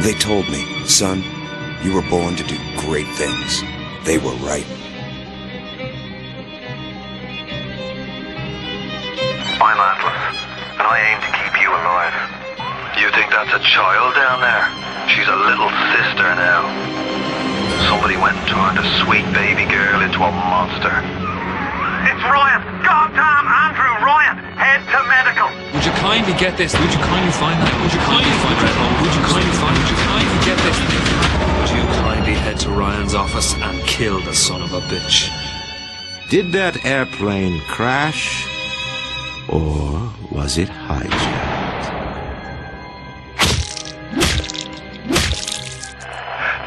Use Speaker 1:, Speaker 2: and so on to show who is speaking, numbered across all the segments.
Speaker 1: They told me, son, you were born to do great things. They were right.
Speaker 2: I'm Atlas, and I aim to keep you alive. You think that's a child down there? She's a little sister now. Somebody went and turned a sweet baby girl into a monster. It's Ryan! Goddamn Andrew Ryan! Head to medical!
Speaker 3: Would you kindly get this? Would you kindly find that? Would you kindly find Red Home? Would you kindly find? Would you kindly get this? Would you kindly head to Ryan's office and kill the son of a bitch?
Speaker 4: Did that airplane crash? Or was it hijacked?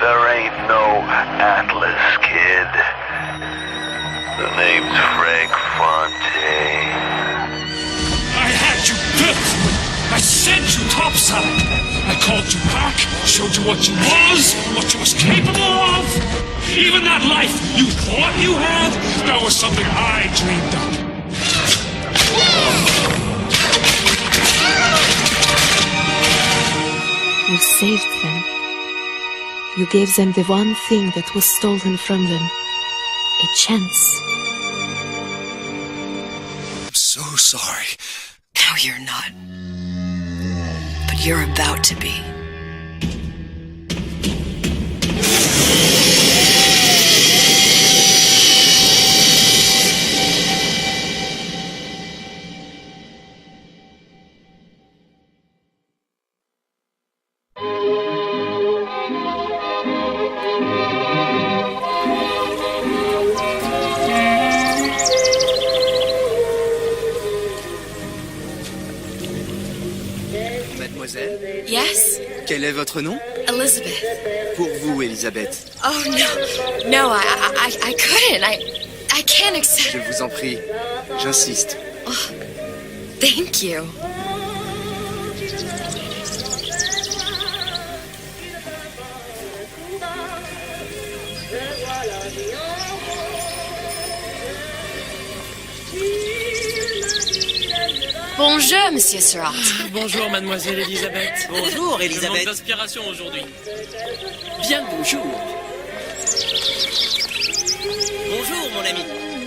Speaker 2: There ain't no Atlas, kid. The name's Frank Fontaine.
Speaker 5: I had you built. I sent you topside. I called you back, showed you what you was capable of. Even that life you thought you had, that was something I dreamed up.
Speaker 6: You saved them. You gave them the one thing that was stolen from them. A chance.
Speaker 7: I'm so sorry.
Speaker 8: No, you're not. But you're about to be.
Speaker 7: Mademoiselle,
Speaker 8: Yes?
Speaker 7: quel est votre nom?
Speaker 8: Elizabeth.
Speaker 7: Pour vous, Elisabeth.
Speaker 8: Oh, no. No, I couldn't. I can't accept...
Speaker 7: Je vous en prie, j'insiste.
Speaker 8: Oh, thank you. Bonjour, Monsieur Surratt.
Speaker 9: Bonjour, Mademoiselle Elisabeth.
Speaker 7: Bonjour, Elisabeth.
Speaker 9: Je manque d'inspiration aujourd'hui. Bien le bonjour.
Speaker 7: Bonjour, mon ami.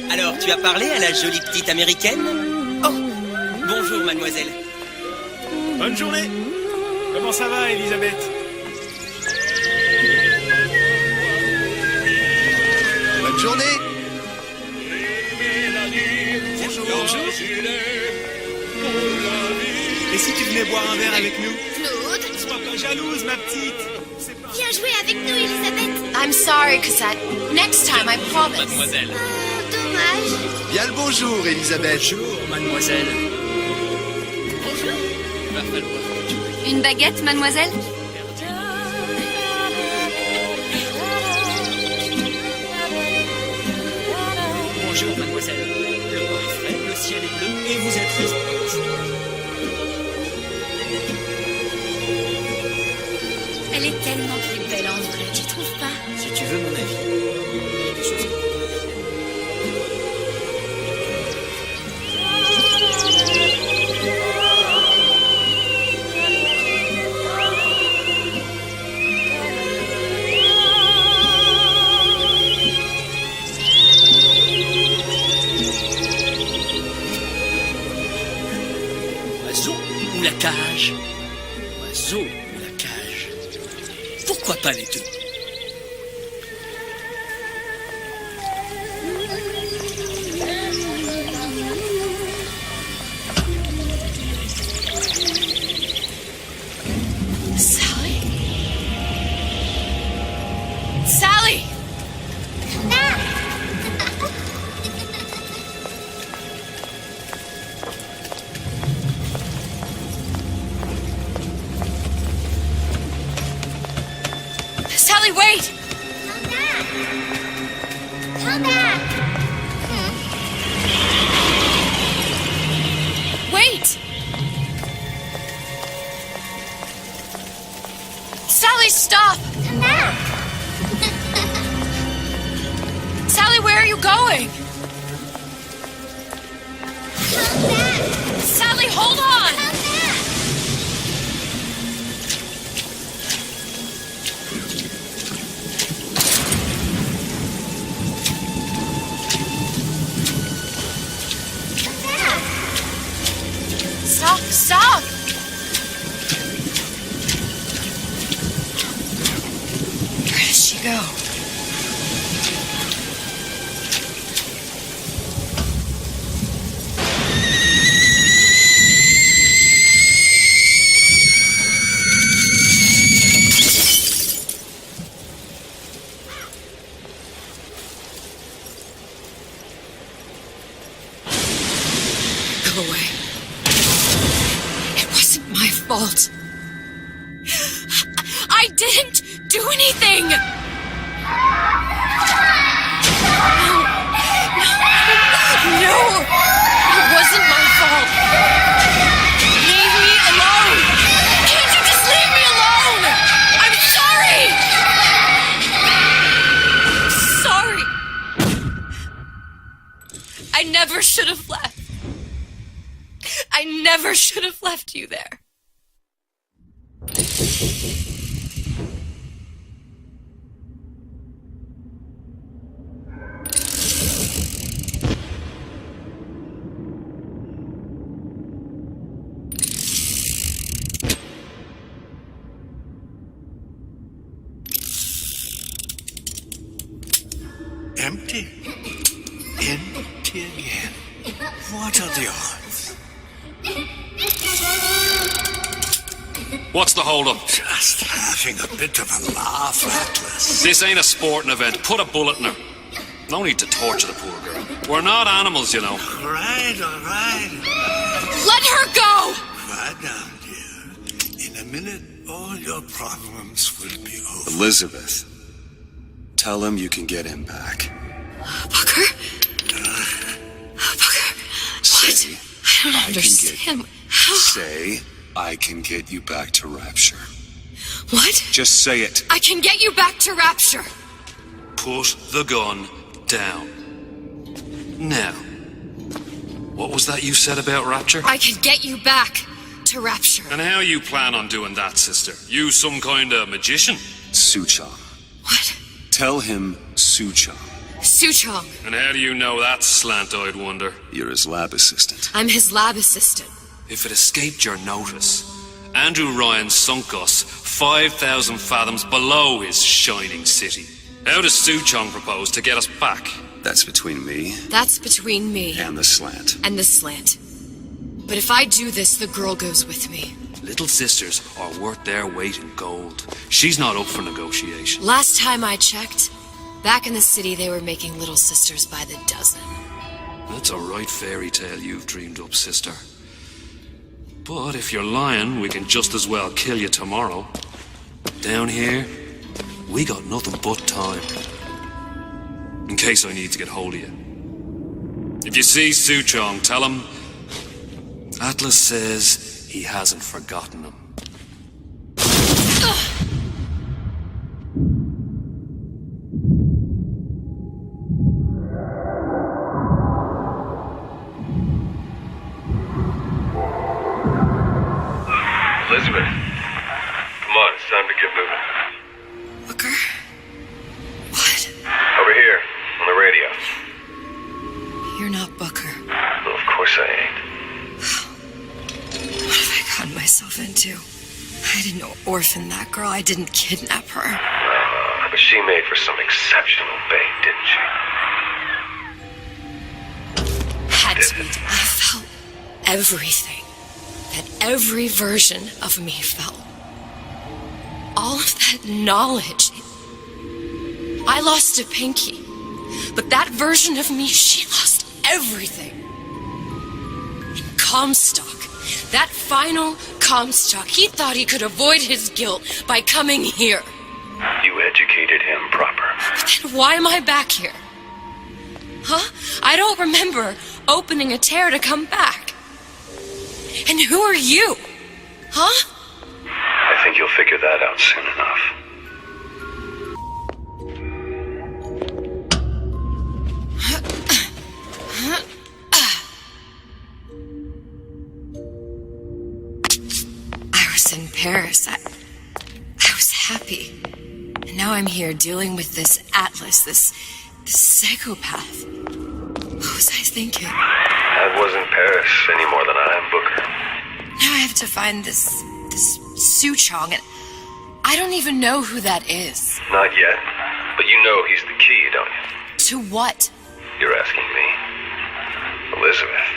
Speaker 7: Alors, tu as parlé à la jolie petite américaine? Oh, bonjour, mademoiselle.
Speaker 5: Bonne journée. Comment ça va, Elisabeth?
Speaker 7: Bonne journée.
Speaker 5: Bonjour. Et si tu venais boire un verre avec nous?
Speaker 10: Claude?
Speaker 5: Sois pas jalouse, ma petite.
Speaker 10: Viens jouer avec nous, Elisabeth.
Speaker 8: I'm sorry, Cassette. Next time, I promise.
Speaker 9: Mademoiselle.
Speaker 10: Dommage.
Speaker 7: Bien le bonjour, Elisabeth.
Speaker 9: Bonjour, mademoiselle. Bonjour. Parfait, bonjour.
Speaker 10: Une baguette, mademoiselle?
Speaker 9: Bonjour, mademoiselle. Le vent est frais, le ciel est bleu et vous êtes triste.
Speaker 10: Elle est tellement plus belle en vrai, tu trouves pas?
Speaker 9: Si tu veux mon avis, il y a des choses. Oiseau ou la cage? Oiseau ou la cage? Pourquoi pas les deux?
Speaker 8: Sally? Sally! Sally, wait!
Speaker 10: Come back.
Speaker 8: Wait! Sally, stop!
Speaker 10: Come back.
Speaker 8: Sally, where are you going?
Speaker 10: Come back.
Speaker 8: Sally, hold on!
Speaker 10: Come back.
Speaker 8: Stop! Stop! Where did she go? Go away. It wasn't my fault. I didn't do anything! No, it wasn't my fault. Leave me alone! Can't you just leave me alone? I'm sorry! Sorry. I never should have left. I never should have left you there.
Speaker 11: Empty? Empty again. What are the odds?
Speaker 3: What's the hold-up?
Speaker 11: Just having a bit of a laugh, Atlas.
Speaker 3: This ain't a sporting event. Put a bullet in her. No need to torture the poor girl. We're not animals, you know.
Speaker 11: All right.
Speaker 8: Let her go!
Speaker 11: Quiet down, dear. In a minute, all your problems will be over.
Speaker 1: Elizabeth, tell him you can get him back.
Speaker 8: Booker? Booker,
Speaker 1: Say,
Speaker 8: what? I don't understand. How?
Speaker 1: Say, I can get you back to Rapture.
Speaker 8: What?
Speaker 1: Just say it.
Speaker 8: I can get you back to Rapture.
Speaker 3: Put the gun down. Now, what was that you said about Rapture?
Speaker 8: I can get you back to Rapture.
Speaker 3: And how you plan on doing that, sister? You some kind of magician?
Speaker 1: Suchong.
Speaker 8: What?
Speaker 1: Tell him Suchong.
Speaker 8: Suchong.
Speaker 3: And how do you know that, slant-eyed wonder?
Speaker 1: You're his lab assistant.
Speaker 8: I'm his lab assistant.
Speaker 3: If it escaped your notice, Andrew Ryan sunk us 5,000 fathoms below his shining city. How does Suchong propose to get us back?
Speaker 1: That's between me
Speaker 8: That's between me
Speaker 1: and the slant.
Speaker 8: and the slant. But if I do this, the girl goes with me.
Speaker 3: Little sisters are worth their weight in gold. She's not up for negotiation.
Speaker 8: Last time I checked, back in the city they were making little sisters by the dozen.
Speaker 3: That's a right fairy tale you've dreamed up, sister. But if you're lying, we can just as well kill you tomorrow. Down here, we got nothing but time. In case I need to get hold of you. If you see Suchong, tell him Atlas says he hasn't forgotten him.
Speaker 2: Elizabeth, come on, it's time to get moving.
Speaker 8: Booker? What?
Speaker 2: Over here, on the radio.
Speaker 8: You're not Booker.
Speaker 2: Well, of course I ain't.
Speaker 8: What have I gotten myself into? I didn't orphan that girl. I didn't kidnap her.
Speaker 2: But she made for some exceptional bait, didn't she?
Speaker 8: Had to be. I felt everything that every version of me felt. All of that knowledge. I lost a pinky. But that version of me, she lost everything. In Comstock, that final Comstock, he thought he could avoid his guilt by coming here.
Speaker 2: You educated him proper.
Speaker 8: But then why am I back here? Huh? I don't remember opening a tear to come back. And who are you? Huh?
Speaker 2: I think you'll figure that out soon enough.
Speaker 8: I was in Paris. I was happy. And now I'm here dealing with this Atlas, this psychopath. What was I thinking?
Speaker 2: That wasn't Paris any more than I am Booker.
Speaker 8: Now I have to find this Su Chong, and I don't even know who that is.
Speaker 2: Not yet, but you know he's the key, don't you?
Speaker 8: To what?
Speaker 2: You're asking me. Elizabeth,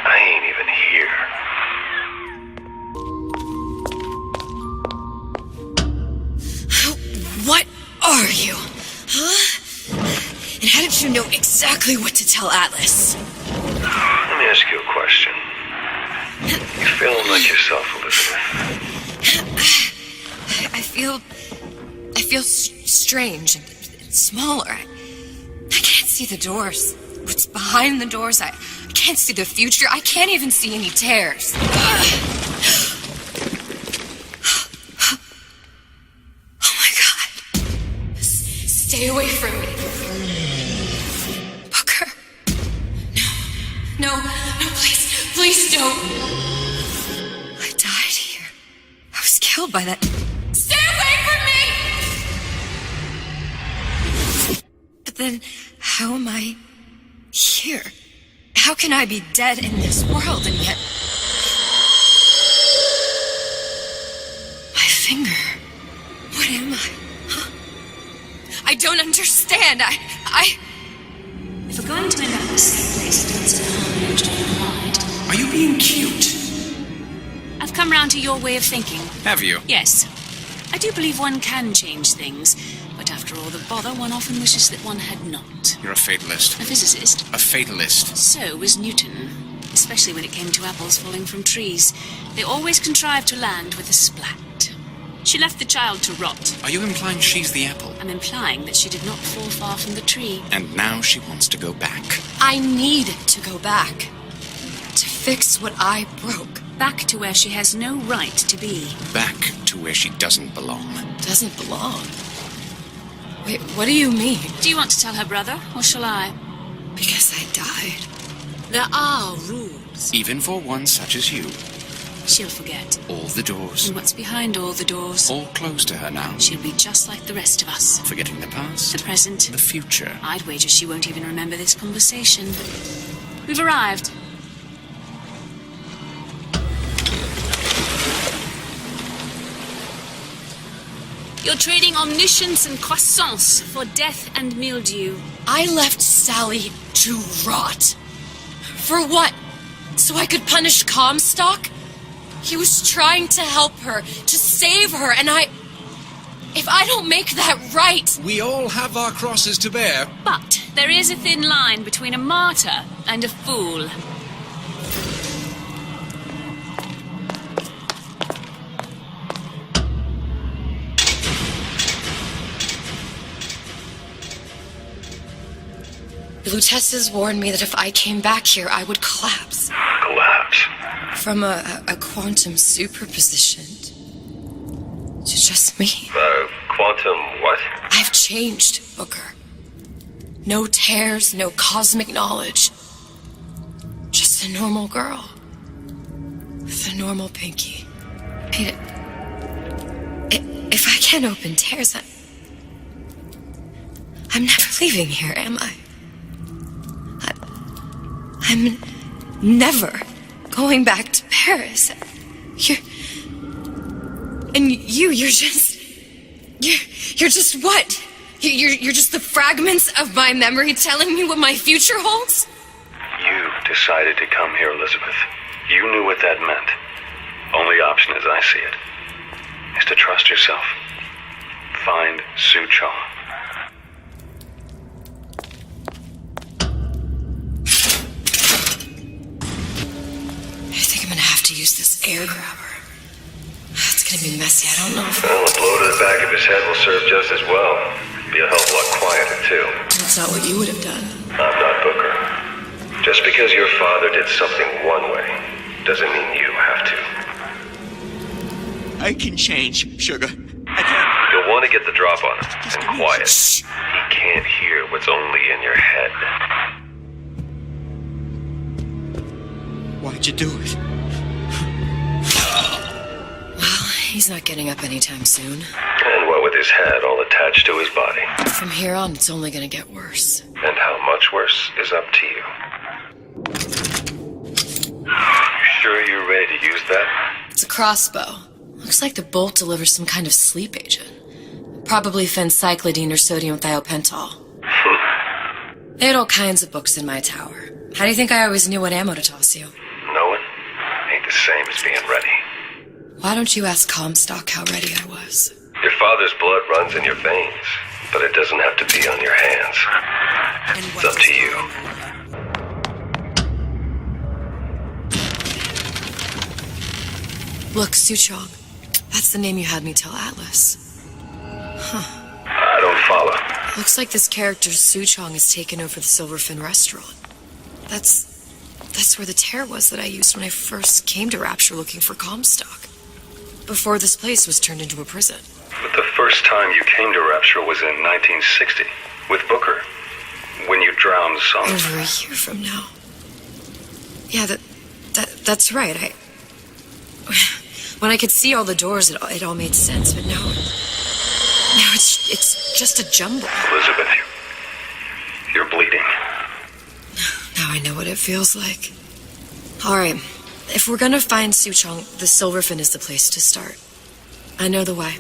Speaker 2: I ain't even here.
Speaker 8: What are you? Huh? And how did you know exactly what to tell Atlas?
Speaker 2: Let me ask you a question. You feeling like yourself, Elizabeth?
Speaker 8: I feel strange and smaller. I can't see the doors. What's behind the doors? I can't see the future. I can't even see any tears. Oh my God. Stay away from me. Booker. No, please don't. I died here. I was killed by that. Stay away from me! But then, how am I here? How can I be dead in this world and yet... My finger. What am I? Huh? I don't understand.
Speaker 10: If we're going to end up in the same place, it's hard.
Speaker 12: Are you being cute?
Speaker 10: I've come round to your way of thinking.
Speaker 12: Have you?
Speaker 10: Yes. I do believe one can change things, but after all the bother, one often wishes that one had not.
Speaker 12: You're a fatalist.
Speaker 10: A physicist.
Speaker 12: A fatalist.
Speaker 10: So was Newton, especially when it came to apples falling from trees. They always contrived to land with a splat. She left the child to rot.
Speaker 12: Are you implying she's the apple?
Speaker 10: I'm implying that she did not fall far from the tree.
Speaker 12: And now she wants to go back.
Speaker 8: I need to go back. To fix what I broke.
Speaker 10: Back to where she has no right to be.
Speaker 12: Back to where she doesn't belong.
Speaker 8: Doesn't belong? Wait, what do you mean?
Speaker 10: Do you want to tell her brother, or shall I?
Speaker 8: Because I died.
Speaker 10: There are rules.
Speaker 12: Even for one such as you.
Speaker 10: She'll forget.
Speaker 12: All the doors.
Speaker 10: And what's behind all the doors?
Speaker 12: All closed to her now.
Speaker 10: She'll be just like the rest of us.
Speaker 12: Forgetting the past.
Speaker 10: The present.
Speaker 12: The future.
Speaker 10: I'd wager she won't even remember this conversation. We've arrived. You're trading omniscience and croissance for death and mildew.
Speaker 8: I left Sally to rot. For what? So I could punish Comstock? He was trying to help her, to save her, and if I don't make that right...
Speaker 13: We all have our crosses to bear.
Speaker 10: But there is a thin line between a martyr and a fool.
Speaker 8: The Lutesses warned me that if I came back here, I would collapse.
Speaker 2: Collapse?
Speaker 8: From a quantum superposition to just me.
Speaker 2: Quantum what?
Speaker 8: I've changed, Booker. No tears, no cosmic knowledge. Just a normal girl. With a normal pinky. If I can't open tears, I'm never leaving here, am I? I'm never going back to Paris. You're just what? You're just the fragments of my memory telling me what my future holds?
Speaker 2: You decided to come here, Elizabeth. You knew what that meant. Only option, as I see it, is to trust yourself. Find Su Chong.
Speaker 8: To use this air grabber. It's gonna be messy. I don't know if...
Speaker 2: Well, a blow to the back of his head will serve just as well. Be a hell of a lot quieter, too.
Speaker 8: That's not what you would have done.
Speaker 2: I'm not Booker. Just because your father did something one way, doesn't mean you have to.
Speaker 13: I can change, Sugar. I can.
Speaker 2: You'll want to get the drop on him, and quiet. He can't hear what's only in your head.
Speaker 13: Why'd you do it?
Speaker 8: Well, he's not getting up anytime soon.
Speaker 2: And what with his head all attached to his body.
Speaker 8: From here on, it's only gonna get worse.
Speaker 2: And how much worse is up to you. You sure sure you're ready to use that?
Speaker 8: It's a crossbow. Looks like the bolt delivers some kind of sleep agent. Probably phencyclidine or sodium thiopental. They had all kinds of books in my tower. How do you think I always knew what ammo to toss you?
Speaker 2: Knowing ain't the same as being ready.
Speaker 8: Why don't you ask Comstock how ready I was?
Speaker 2: Your father's blood runs in your veins, but it doesn't have to be on your hands. It's up to you.
Speaker 8: Look, Suchong. That's the name you had me tell Atlas. Huh.
Speaker 2: I don't follow.
Speaker 8: Looks like this character Suchong has taken over the Silverfin restaurant. That's where the tear was that I used when I first came to Rapture looking for Comstock. Before this place was turned into a prison.
Speaker 2: But the first time you came to Rapture was in 1960, with Booker, when you drowned some...
Speaker 8: Over a year from now. Yeah, that's right. When I could see all the doors, it all made sense, but now it's just a jumble.
Speaker 2: Elizabeth, you're bleeding.
Speaker 8: Now I know what it feels like. All right, if we're gonna find Suchong, the Silverfin is the place to start. I know the way.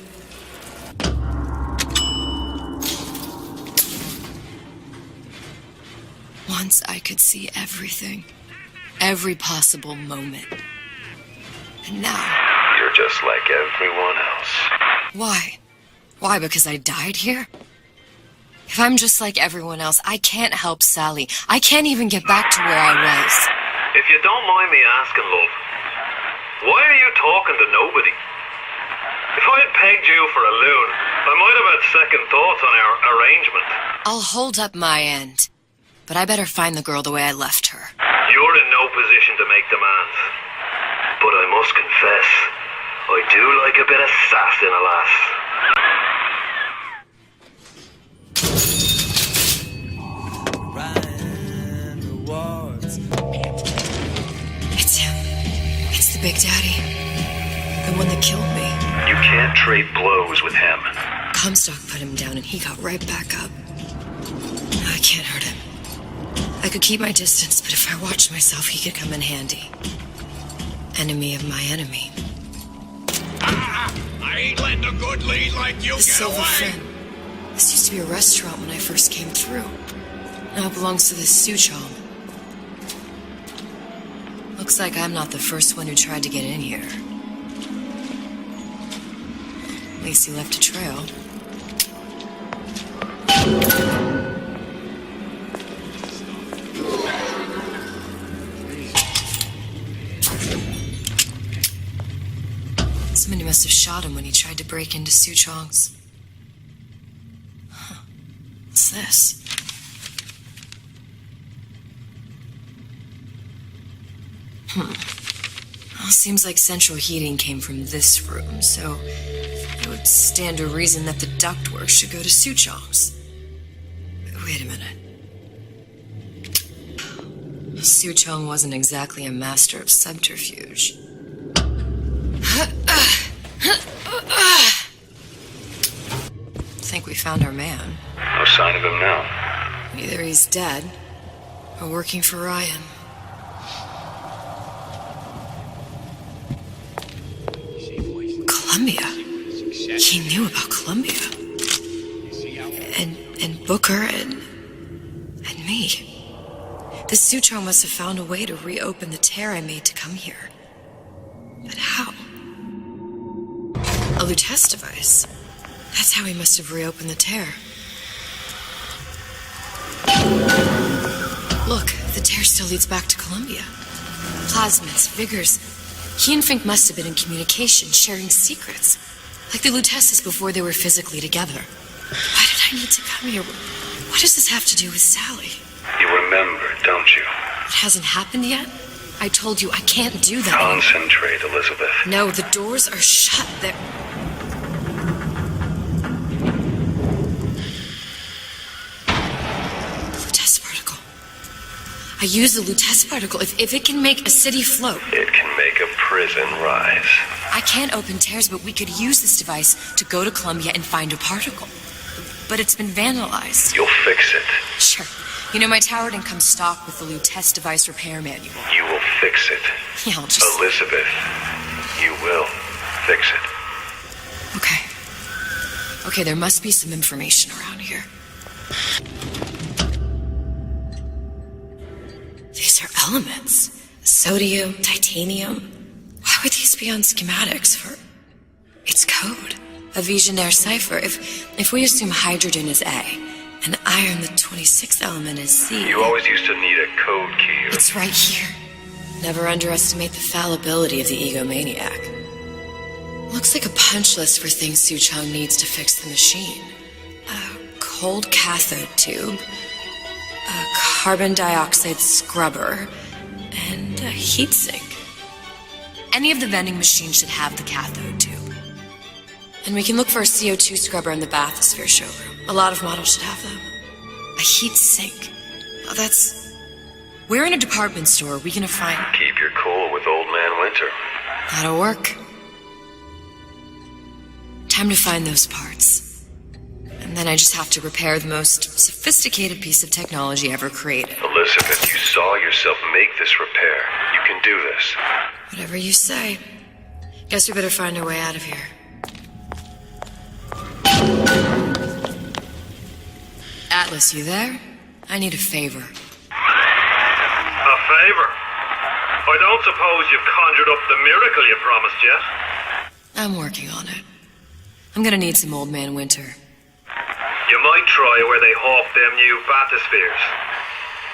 Speaker 8: Once I could see everything. Every possible moment. And now...
Speaker 2: You're just like everyone else.
Speaker 8: Why? Why, because I died here? If I'm just like everyone else, I can't help Sally. I can't even get back to where I was.
Speaker 2: If you don't mind me asking, love, why are you talking to nobody? If I had pegged you for a loon, I might have had second thoughts on our arrangement.
Speaker 8: I'll hold up my end. But I better find the girl the way I left her.
Speaker 2: You're in no position to make demands. But I must confess, I do like a bit of sass in a lass.
Speaker 8: It's him. It's the Big Daddy. The one that killed me.
Speaker 2: You can't trade blows with him.
Speaker 8: Comstock put him down and he got right back up. I can't hurt him. I could keep my distance, but if I watched myself, he could come in handy. Enemy of my enemy.
Speaker 5: I ain't letting a good lead like you
Speaker 8: The
Speaker 5: get away.
Speaker 8: Silverfin. This used to be a restaurant when I first came through. Now it belongs to this Suchong. Looks like I'm not the first one who tried to get in here. At least he left a trail. Somebody must have shot him when he tried to break into Suchong's. Huh. What's this? Well, seems like central heating came from this room, so it would stand to reason that the ductwork should go to Suchong's. Wait a minute. Suchong wasn't exactly a master of subterfuge. Think we found our man.
Speaker 2: No sign of him now.
Speaker 8: Either he's dead or working for Ryan. Columbia. He knew about Columbia. And Booker and me. This Suchong must have found a way to reopen the tear I made to come here. But how? A Lutece device. That's how he must have reopened the tear. Look, the tear still leads back to Columbia. Plasmids, vigors. He and Fink must have been in communication, sharing secrets. Like the Luteces before they were physically together. Why did I need to come here? What does this have to do with Sally?
Speaker 2: You remember, don't you?
Speaker 8: It hasn't happened yet? I told you I can't do that.
Speaker 2: Concentrate, Elizabeth.
Speaker 8: No, the doors are shut. They're... Lutece particle. I use the Lutece particle. If it can make a city float...
Speaker 2: It can make a prison rise.
Speaker 8: I can't open tears, but we could use this device to go to Columbia and find a particle. But it's been vandalized.
Speaker 2: You'll fix it.
Speaker 8: Sure. You know, my tower didn't come stock with the Lutece device repair manual.
Speaker 2: You will fix it.
Speaker 8: Yeah, I'll just...
Speaker 2: Elizabeth, you will fix it.
Speaker 8: Okay. Okay, there must be some information around here. These are elements. Sodium, titanium. Why would these be on schematics for... It's code. A Visionaire cipher. If we assume hydrogen is A, and iron, the 26th element, is C...
Speaker 2: You always used to need a code key.
Speaker 8: It's right here. Never underestimate the fallibility of the egomaniac. Looks like a punch list for things Suchong needs to fix the machine. A cold cathode tube, a carbon dioxide scrubber, and a heatsink. Any of the vending machines should have the cathode tube. And we can look for a CO2 scrubber in the bathysphere showroom. A lot of models should have them. A heatsink. Oh, that's... We're in a department store. We can find...
Speaker 2: Keep your cool with Old Man Winter.
Speaker 8: That'll work. Time to find those parts. And then I just have to repair the most sophisticated piece of technology ever created.
Speaker 2: Elizabeth, you saw yourself make this repair. You can do this.
Speaker 8: Whatever you say. Guess we better find our way out of here. Atlas, you there? I need a favor.
Speaker 2: A favor? I don't suppose you've conjured up the miracle you promised yet?
Speaker 8: I'm working on it. I'm gonna need some Old Man Winter.
Speaker 2: You might try where they hawk them new bathyspheres.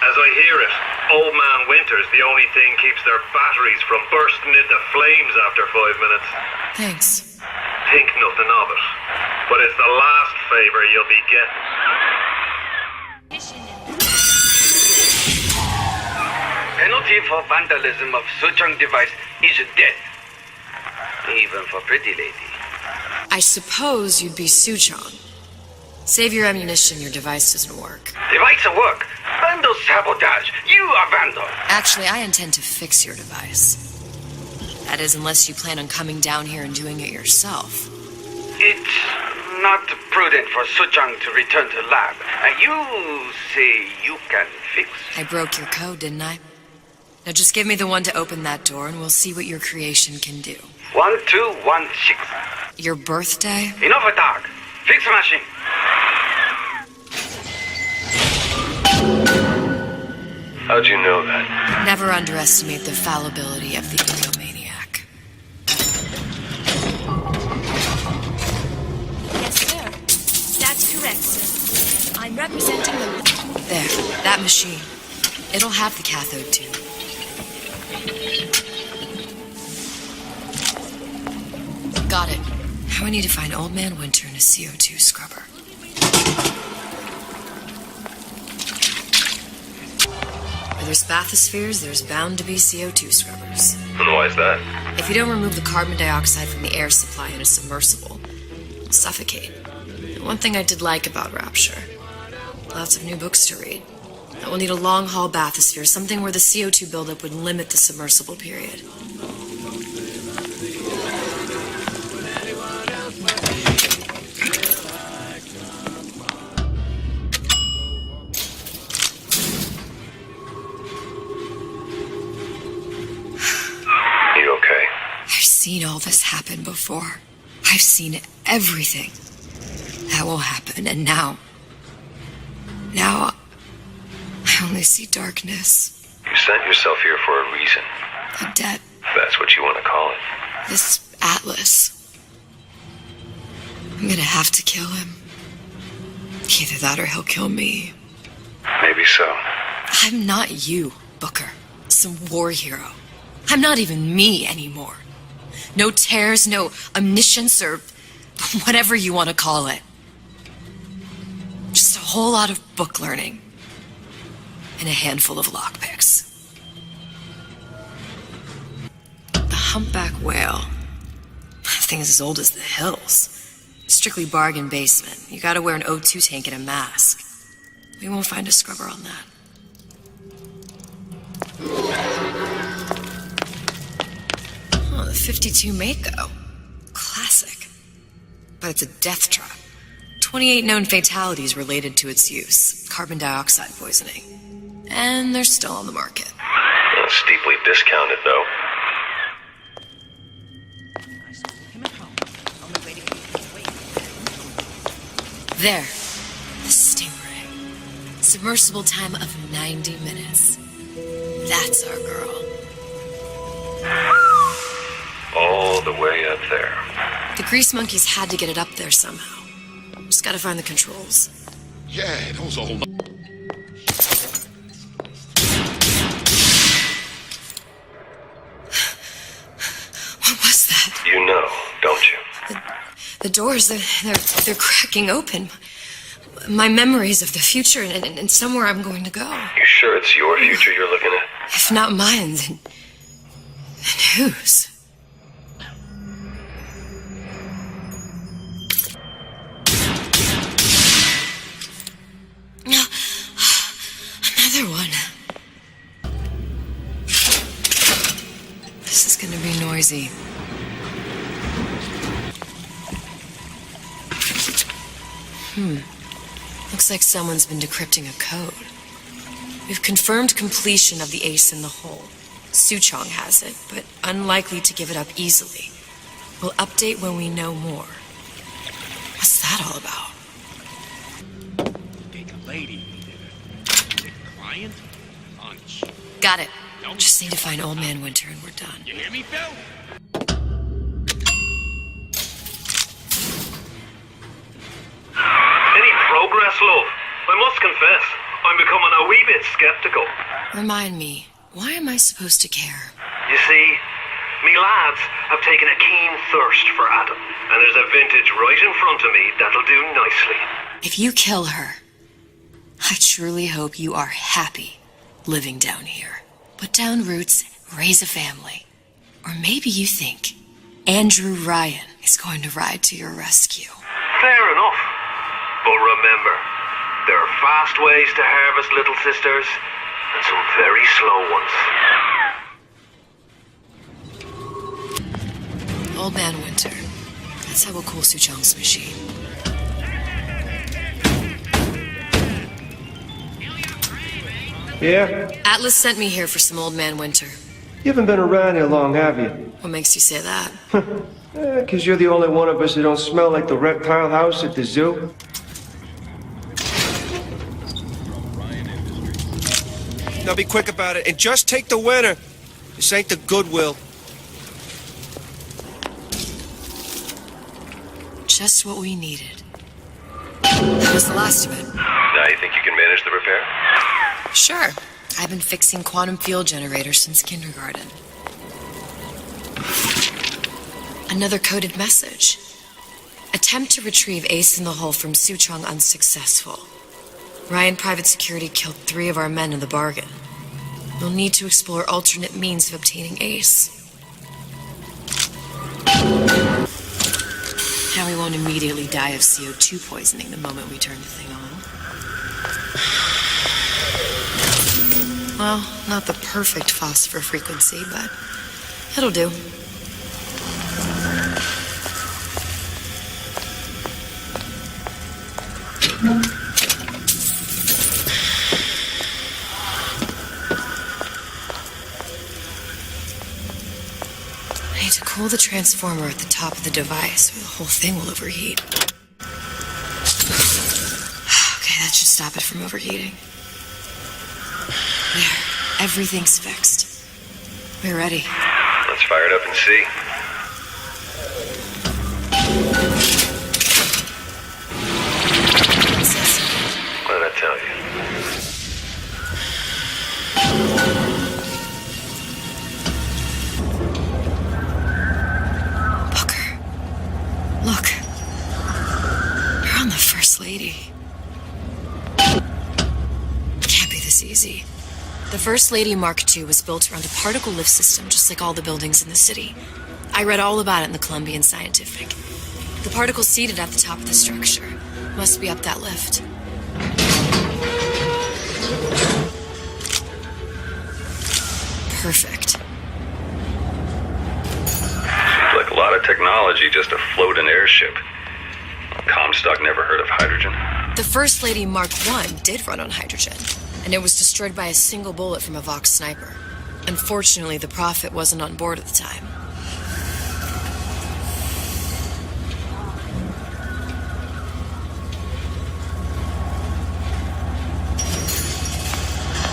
Speaker 2: As I hear it, Old Man Winter's the only thing keeps their batteries from bursting into flames after 5 minutes.
Speaker 8: Thanks.
Speaker 2: Think nothing of it. But it's the last favor you'll be getting.
Speaker 14: Penalty for vandalism of Suchong device is death. Even for pretty lady.
Speaker 8: I suppose you'd be Suchong. Save your ammunition, your device doesn't work.
Speaker 14: Device work. Vandal sabotage. You are vandal.
Speaker 8: Actually, I intend to fix your device. That is, unless you plan on coming down here and doing it yourself.
Speaker 14: It's not prudent for Suchong to return to lab. And you say you can fix?
Speaker 8: I broke your code, didn't I? Now just give me the one to open that door and we'll see what your creation can do.
Speaker 14: 1216.
Speaker 8: Your birthday?
Speaker 14: Enough talk. Fix machine.
Speaker 2: How'd you know that?
Speaker 8: Never underestimate the fallibility of the egomaniac.
Speaker 15: Yes, sir. That's correct, sir. I'm representing the...
Speaker 8: There, that machine. It'll have the cathode tube. Got it. Now I need to find Old Man Winter and a CO2 scrubber. Where there's bathyspheres, there's bound to be CO2 scrubbers.
Speaker 2: And why is that?
Speaker 8: If you don't remove the carbon dioxide from the air supply in a submersible, it'll suffocate. And one thing I did like about Rapture, lots of new books to read. I will need a long-haul bathysphere, something where the CO2 buildup would limit the submersible period.
Speaker 2: You okay?
Speaker 8: I've seen all this happen before. I've seen everything that will happen, and now I only see darkness.
Speaker 2: You sent yourself here for a reason.
Speaker 8: A debt.
Speaker 2: That's what you want to call it.
Speaker 8: This Atlas. I'm gonna have to kill him. Either that or he'll kill me.
Speaker 2: Maybe so.
Speaker 8: I'm not you, Booker. Some war hero. I'm not even me anymore. No tears, no omniscience, or whatever you want to call it. Just a whole lot of book learning. And a handful of lockpicks. The humpback whale. That thing is as old as the hills. Strictly bargain basement. You gotta wear an O2 tank and a mask. We won't find a scrubber on that. Oh, the 52 Mako. Classic. But it's a death trap. 28 known fatalities related to its use. Carbon dioxide poisoning. And they're still on the market.
Speaker 2: steeply discounted, though.
Speaker 8: There. The Stingray. Submersible time of 90 minutes. That's our girl.
Speaker 2: All the way up there.
Speaker 8: The Grease Monkeys had to get it up there somehow. Just gotta find the controls.
Speaker 16: Yeah, those old...
Speaker 8: What was that?
Speaker 2: You know, don't you?
Speaker 8: The doors, they're cracking open. My memories of the future and somewhere I'm going to go.
Speaker 2: You sure it's your future you're looking at?
Speaker 8: If not mine, then whose? Another one. This is gonna be noisy. Looks like someone's been decrypting a code. We've confirmed completion of the ace in the hole. Suchong has it, but unlikely to give it up easily. We'll update when we know more. What's that all about?
Speaker 5: Take a lady. Client? Punch.
Speaker 8: Got it. Just need to find Old Man Winter and we're done.
Speaker 5: You hear me, Phil?
Speaker 2: Any progress, love? I must confess, I'm becoming a wee bit skeptical.
Speaker 8: Remind me, why am I supposed to care?
Speaker 2: You see, me lads have taken a keen thirst for Adam, and there's a vintage right in front of me that'll do nicely.
Speaker 8: If you kill her, I truly hope you are happy living down here. Put down roots, raise a family. Or maybe you think Andrew Ryan is going to ride to your rescue.
Speaker 2: Fair enough. But remember, there are fast ways to harvest little sisters, and some very slow ones.
Speaker 8: Old Man Winter. That's how we'll cool Suchong's machine.
Speaker 17: Yeah?
Speaker 8: Atlas sent me here for some Old Man Winter.
Speaker 17: You haven't been around here long, have you?
Speaker 8: What makes you say that?
Speaker 17: 'Cause you're the only one of us that don't smell like the reptile house at the zoo. Now be quick about it, and just take the winner. This ain't the Goodwill.
Speaker 8: Just what we needed. That was the last of it.
Speaker 2: Now you think you can manage the repair?
Speaker 8: Sure. I've been fixing quantum field generators since kindergarten. Another coded message. Attempt to retrieve Ace in the Hole from Suchong unsuccessful. Ryan Private Security killed 3 of our men in the bargain. We'll need to explore alternate means of obtaining Ace. Now we won't immediately die of CO2 poisoning the moment we turn the thing on. Well, not the perfect phosphor frequency, but it'll do. I need to cool the transformer at the top of the device, or the whole thing will overheat. Okay, that should stop it from overheating. There, everything's fixed. We're ready.
Speaker 2: Let's fire it up and see. What did I tell you?
Speaker 8: Booker. Look. You're on the First Lady. Can't be this easy. The First Lady Mark II was built around a particle lift system just like all the buildings in the city. I read all about it in the Columbian Scientific. The particle's seated at the top of the structure. Must be up that lift. Perfect.
Speaker 2: Like a lot of technology just to float an airship. Comstock never heard of hydrogen.
Speaker 8: The First Lady Mark I did run on hydrogen, and it was destroyed by a single bullet from a Vox sniper.
Speaker 6: Unfortunately, the Prophet wasn't on board at the time.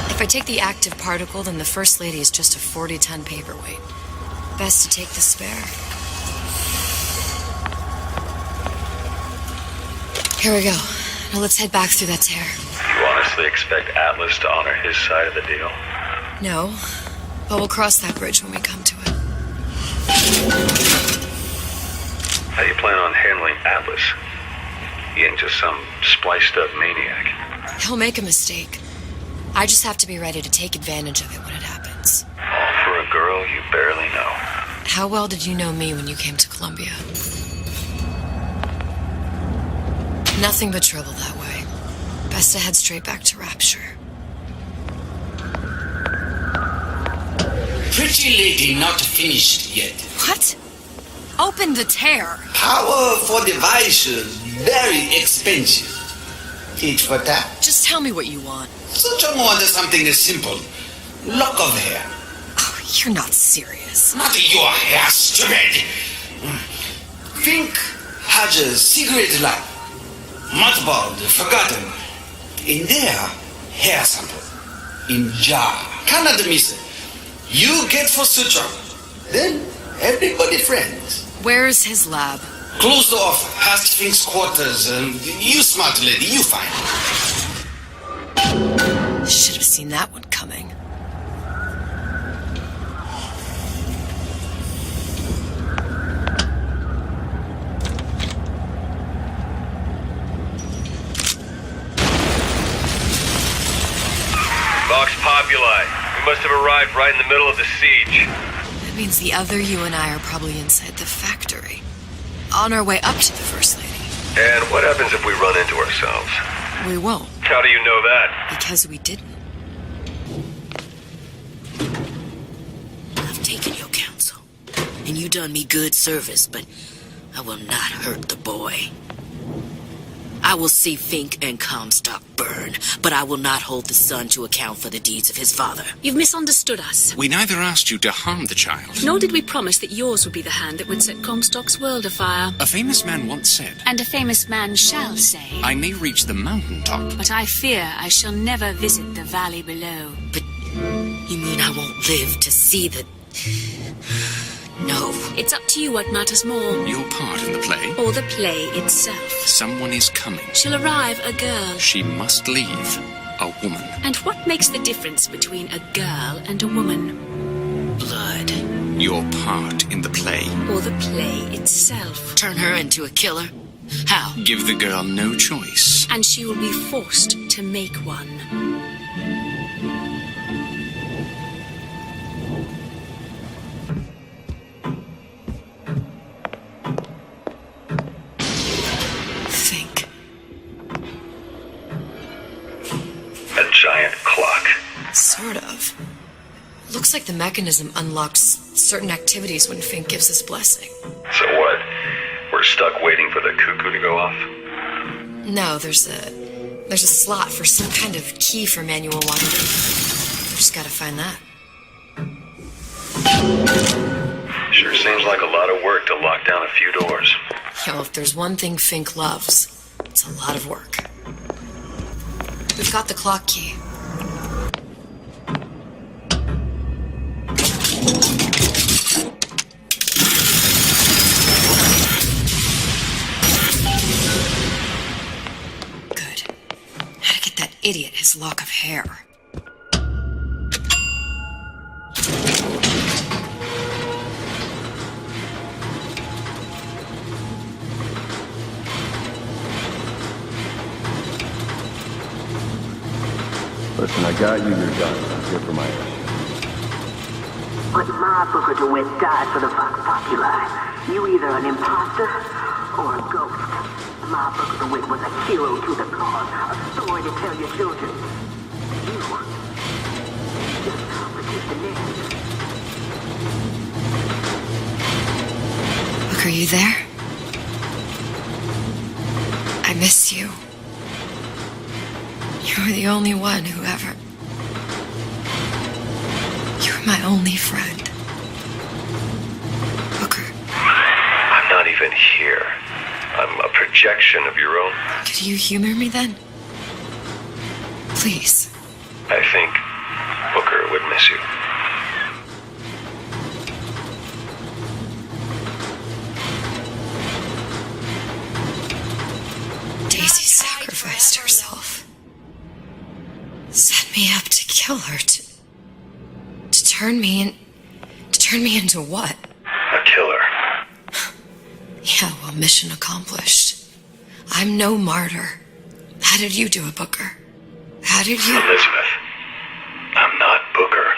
Speaker 6: If I take the active particle, then the First Lady is just a 40-ton paperweight. Best to take the spare. Here we go. Now let's head back through that tear.
Speaker 2: You honestly expect Atlas to honor his side of the deal?
Speaker 6: No, but we'll cross that bridge when we come to it.
Speaker 2: How do you plan on handling Atlas? He ain't just some spliced-up maniac.
Speaker 6: He'll make a mistake. I just have to be ready to take advantage of it when it happens.
Speaker 2: All for a girl you barely know.
Speaker 6: How well did you know me when you came to Columbia? Nothing but trouble that way. Best to head straight back to Rapture.
Speaker 18: Pretty lady not finished yet.
Speaker 6: What? Open the tear.
Speaker 18: Powerful devices, very expensive. Each for that.
Speaker 6: Just tell me what you want.
Speaker 18: Such a wonder something is simple. Lock of hair.
Speaker 6: Oh, you're not serious.
Speaker 18: Not your hair, stupid. Think has a secret light. Mothballed, forgotten. In there, hair sample. In jar. Cannot miss it. You get for suture. Then everybody friends.
Speaker 6: Where's his lab?
Speaker 18: Closed off, past Sphinx quarters. You smart lady, you find.
Speaker 6: Should have seen that one coming.
Speaker 2: Vox Populi. We must have arrived right in the middle of the siege.
Speaker 6: That means the other you and I are probably inside the factory. On our way up to the First Lady.
Speaker 2: And what happens if we run into ourselves?
Speaker 6: We won't.
Speaker 2: How do you know that?
Speaker 6: Because we didn't.
Speaker 9: I've taken your counsel, and you done me good service, but I will not hurt the boy. I will see Fink and Comstock burn, but I will not hold the son to account for the deeds of his father.
Speaker 10: You've misunderstood us.
Speaker 12: We neither asked you to harm the child.
Speaker 10: Nor did we promise that yours would be the hand that would set Comstock's world afire.
Speaker 12: A famous man once said,
Speaker 10: And a famous man shall say,
Speaker 12: I may reach the mountaintop,
Speaker 10: but I fear I shall never visit the valley below.
Speaker 9: But you mean I won't live to see the... No.
Speaker 10: It's up to you what matters more.
Speaker 12: Your part in the play?
Speaker 10: Or the play itself.
Speaker 12: Someone is coming.
Speaker 10: She'll arrive, a girl.
Speaker 12: She must leave. A woman.
Speaker 10: And what makes the difference between a girl and a woman?
Speaker 9: Blood.
Speaker 12: Your part in the play.
Speaker 10: Or the play itself.
Speaker 9: Turn her into a killer? How?
Speaker 12: Give the girl no choice.
Speaker 10: And she will be forced to make one.
Speaker 2: A giant clock.
Speaker 6: Sort of. Looks like the mechanism unlocks certain activities when Fink gives his blessing.
Speaker 2: So what? We're stuck waiting for the cuckoo to go off?
Speaker 6: No, there's a slot for some kind of key for manual winding. We just gotta find that.
Speaker 2: Sure seems like a lot of work to lock down a few doors.
Speaker 6: Yo, if there's one thing Fink loves, it's a lot of work. We've got the clock key. Good. How to get that idiot his lock of hair.
Speaker 19: Listen, I got you your gun. I'm here for my ass.
Speaker 20: But my Booker DeWitt died for the Vox Populi. You either an imposter or a ghost. My Booker DeWitt was a hero to the cause, a story to tell your children. You just complicated the names.
Speaker 6: Look, are you there? I miss you. You were the only one who ever... You were
Speaker 8: You're my only friend. Booker.
Speaker 21: I'm not even here. I'm a projection of your own.
Speaker 8: Could you humor me then? Please.
Speaker 21: I think Booker would miss you.
Speaker 8: Daisy sacrificed herself. Set me up to kill her, to turn me into what?
Speaker 21: A killer.
Speaker 8: Yeah, well, mission accomplished. I'm no martyr. How did you do it, Booker? How did you...
Speaker 21: Elizabeth, I'm not Booker.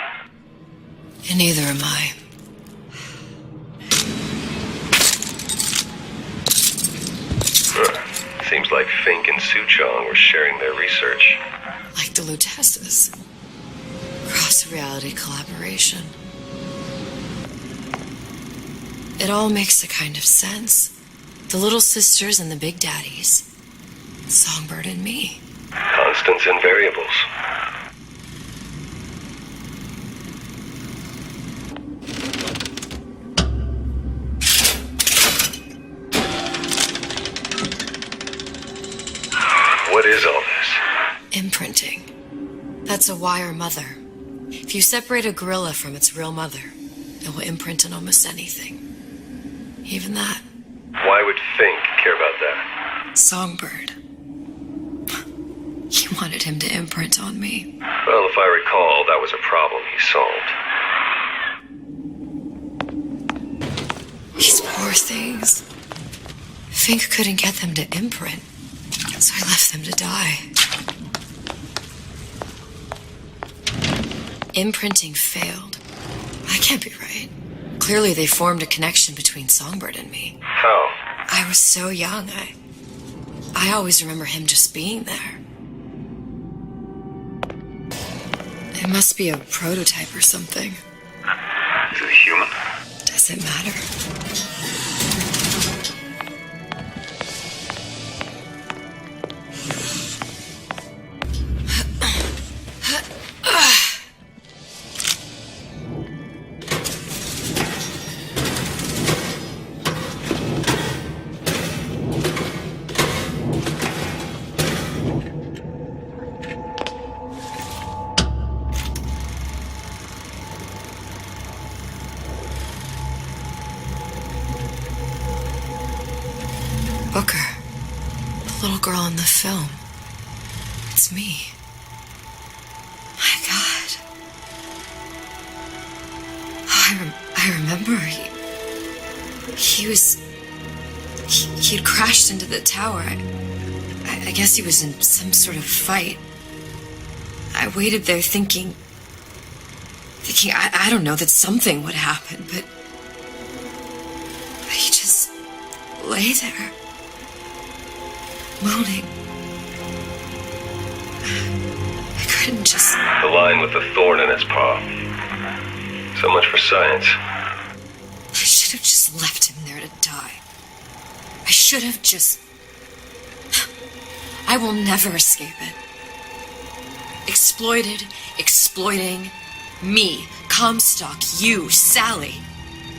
Speaker 8: And neither am I.
Speaker 21: Seems like Fink and Suchong were sharing their research.
Speaker 8: Like the Lutesses. Cross-reality collaboration. It all makes a kind of sense. The little sisters and the big daddies. Songbird and me.
Speaker 21: Constants and variables. What is all this?
Speaker 8: Imprinting. That's a wire mother. If you separate a gorilla from its real mother, it will imprint on almost anything. Even that.
Speaker 21: Why would Fink care about that?
Speaker 8: Songbird. He wanted him to imprint on me.
Speaker 21: Well, if I recall, that was a problem he solved.
Speaker 8: These poor things. Fink couldn't get them to imprint, so I left them to die. Imprinting failed. I can't be right. Clearly they formed a connection between Songbird and me.
Speaker 21: How?
Speaker 8: I was so young. I always remember him just being there. It must be a prototype or something.
Speaker 21: Is it human?
Speaker 8: Does it matter? Booker, the little girl in the film. It's me. My God. Oh, I remember. He'd crashed into the tower. I guess he was in some sort of fight. I waited there thinking, I don't know, that something would happen, but he just lay there. Moaning. I couldn't just...
Speaker 21: The line with the thorn in its paw. So much for science.
Speaker 8: I should have just left him there to die. I should have just... I will never escape it. Exploited, exploiting, me, Comstock, you, Sally.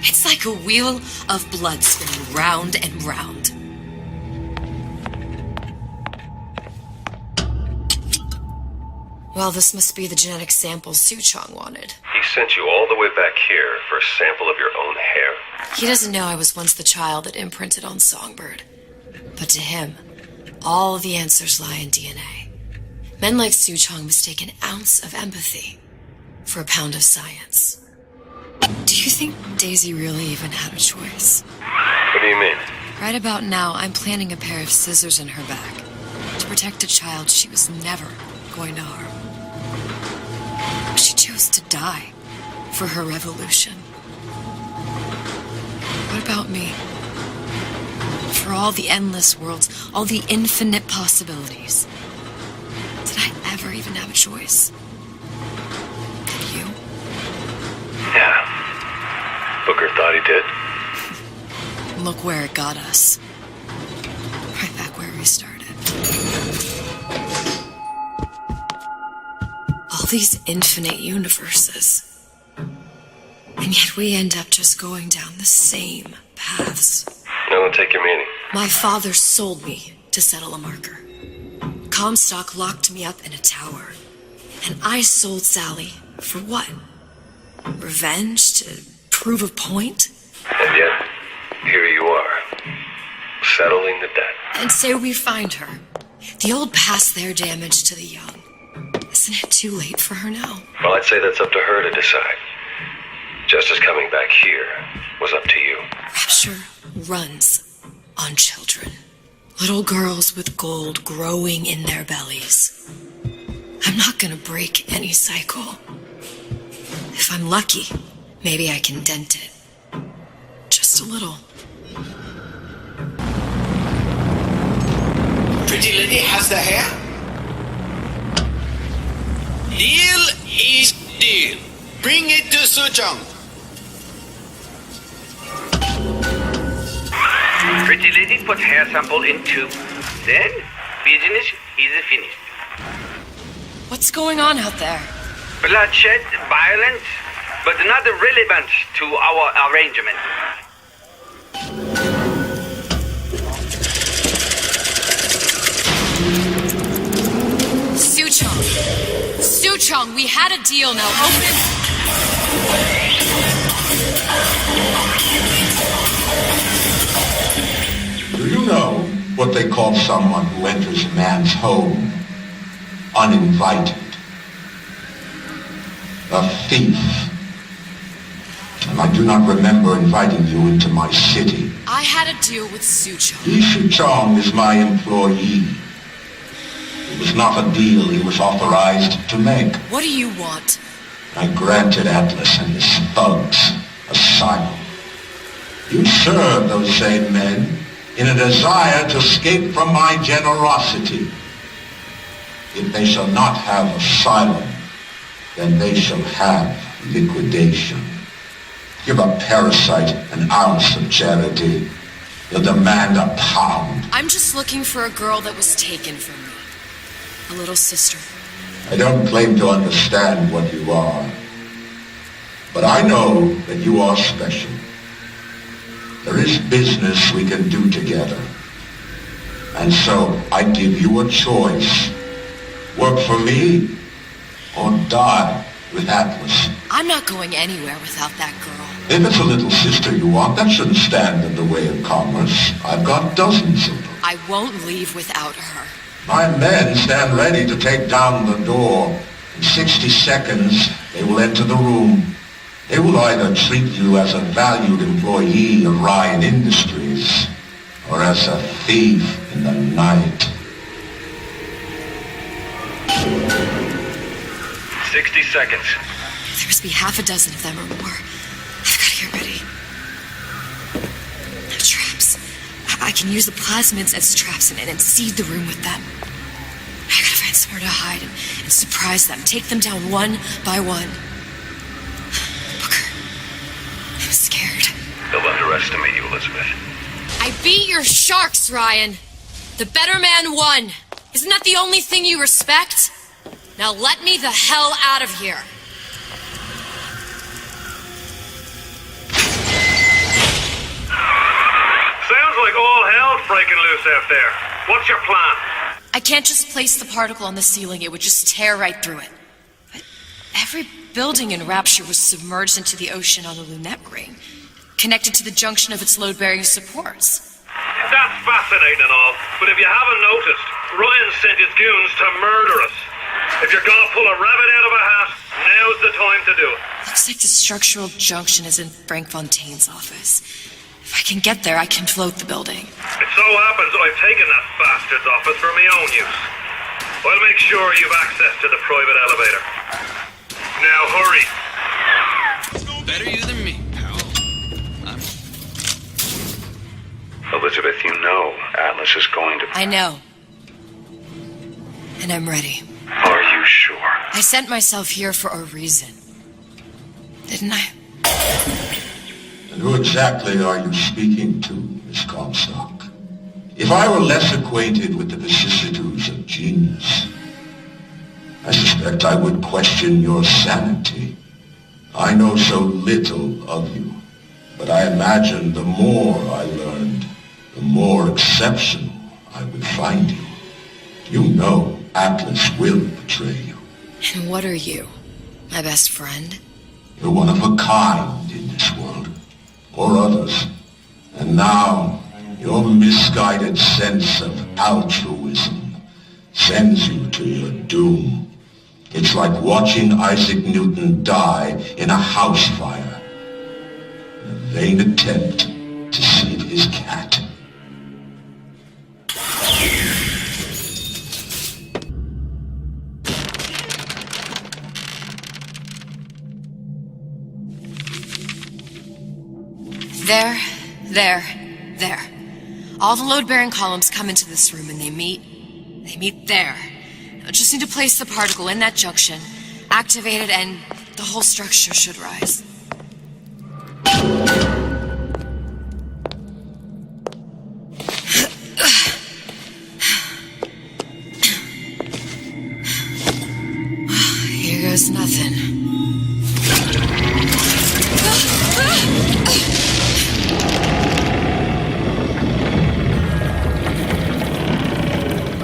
Speaker 8: It's like a wheel of blood spinning round and round. Well, this must be the genetic sample Suchong wanted.
Speaker 21: He sent you all the way back here for a sample of your own hair?
Speaker 8: He doesn't know I was once the child that imprinted on Songbird. But to him, all the answers lie in DNA. Men like Suchong mistake an ounce of empathy for a pound of science. Do you think Daisy really even had a choice?
Speaker 21: What do you mean?
Speaker 8: Right about now, I'm planting a pair of scissors in her back to protect a child she was never going to harm. She chose to die for her revolution. What about me? For all the endless worlds, all the infinite possibilities. Did I ever even have a choice? Did you?
Speaker 21: Yeah. Booker thought he did.
Speaker 8: Look where it got us. Right back where we started. All these infinite universes. And yet we end up just going down the same paths.
Speaker 21: No, take your meaning.
Speaker 8: My father sold me to settle a marker. Comstock locked me up in a tower. And I sold Sally for what? Revenge? To prove a point?
Speaker 21: And yet, here you are, settling the debt.
Speaker 8: And say we find her. The old past their damage to the young. Isn't it too late for her now?
Speaker 21: Well, I'd say that's up to her to decide. Just as coming back here was up to you.
Speaker 8: Rapture runs on children. Little girls with gold growing in their bellies. I'm not gonna break any cycle. If I'm lucky, maybe I can dent it. Just a little.
Speaker 18: Pretty lady has the hair? Deal is deal. Bring it to Suchong.
Speaker 14: Pretty lady put hair sample in tube. Then, business is finished.
Speaker 8: What's going on out there?
Speaker 14: Bloodshed, violence, but not relevant to our arrangement.
Speaker 8: Suchong, we had a deal, now open.
Speaker 4: Do you know what they call someone who enters a man's home uninvited? A thief. And I do not remember inviting you into my city.
Speaker 8: I had a deal with Suchong.
Speaker 4: Suchong is my employee. It was not a deal he was authorized to make.
Speaker 8: What do you want?
Speaker 4: I granted Atlas and his thugs asylum. You serve those same men in a desire to escape from my generosity. If they shall not have asylum, then they shall have liquidation. Give a parasite an ounce of charity. You'll demand a pound.
Speaker 8: I'm just looking for a girl that was taken from me. A little sister.
Speaker 4: I don't claim to understand what you are, but I know that you are special. There is business we can do together. And so I give you a choice. Work for me or die with Atlas.
Speaker 8: I'm not going anywhere without that girl.
Speaker 4: If it's a little sister you want, that shouldn't stand in the way of commerce. I've got dozens of them.
Speaker 8: I won't leave without her.
Speaker 4: My men stand ready to take down the door. In 60 seconds, they will enter the room. They will either treat you as a valued employee of Ryan Industries or as a thief in the night.
Speaker 21: 60 seconds.
Speaker 8: There must be half a dozen of them or more. I've got to get ready. No traps. I can use the plasmids as traps and seed the room with them. I gotta find somewhere to hide and surprise them. Take them down one by one. Booker, I'm scared.
Speaker 21: They'll underestimate you, Elizabeth.
Speaker 8: I beat your sharks, Ryan. The better man won. Isn't that the only thing you respect? Now let me the hell out of here.
Speaker 14: Sounds like all hell's breaking loose out there. What's your plan?
Speaker 8: I can't just place the particle on the ceiling. It would just tear right through it. But every building in Rapture was submerged into the ocean on the Lunette ring, connected to the junction of its load-bearing supports.
Speaker 14: That's fascinating and all, but if you haven't noticed, Ryan sent his goons to murder us. If you're gonna pull a rabbit out of a hat, now's the time to do it.
Speaker 8: Looks like the structural junction is in Frank Fontaine's office. If I can get there, I can float the building.
Speaker 14: It so happens I've taken that bastard's office for my own use. I'll make sure you've access to the private elevator. Now hurry.
Speaker 12: Better you than me, pal.
Speaker 21: Elizabeth, you know Atlas is going to...
Speaker 8: I know. And I'm ready.
Speaker 21: Are you sure?
Speaker 8: I sent myself here for a reason. Didn't I?
Speaker 4: And who exactly are you speaking to, Miss Comstock? If I were less acquainted with the vicissitudes of genius, I suspect I would question your sanity. I know so little of you, but I imagine the more I learned, the more exceptional I would find you. You know Atlas will betray you.
Speaker 8: And what are you? My best friend?
Speaker 4: You're one of a kind in this world, or others. And now, your misguided sense of altruism sends you to your doom. It's like watching Isaac Newton die in a house fire, in a vain attempt to save his cat.
Speaker 8: There. All the load-bearing columns come into this room and they meet there. I just need to place the particle in that junction, activate it, and the whole structure should rise. Here goes nothing.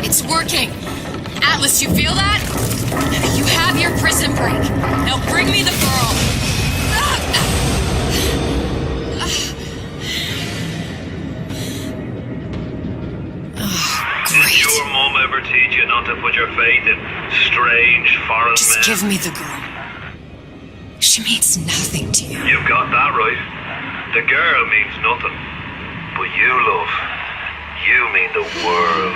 Speaker 8: It's working! Atlas, you feel that? You have your prison break. Now bring me the girl.
Speaker 14: Did your mom ever teach you not to put your faith in strange foreign men?
Speaker 8: Just give me the girl. She means nothing to you.
Speaker 14: You've got that right. The girl means nothing. But you, love, you mean the world.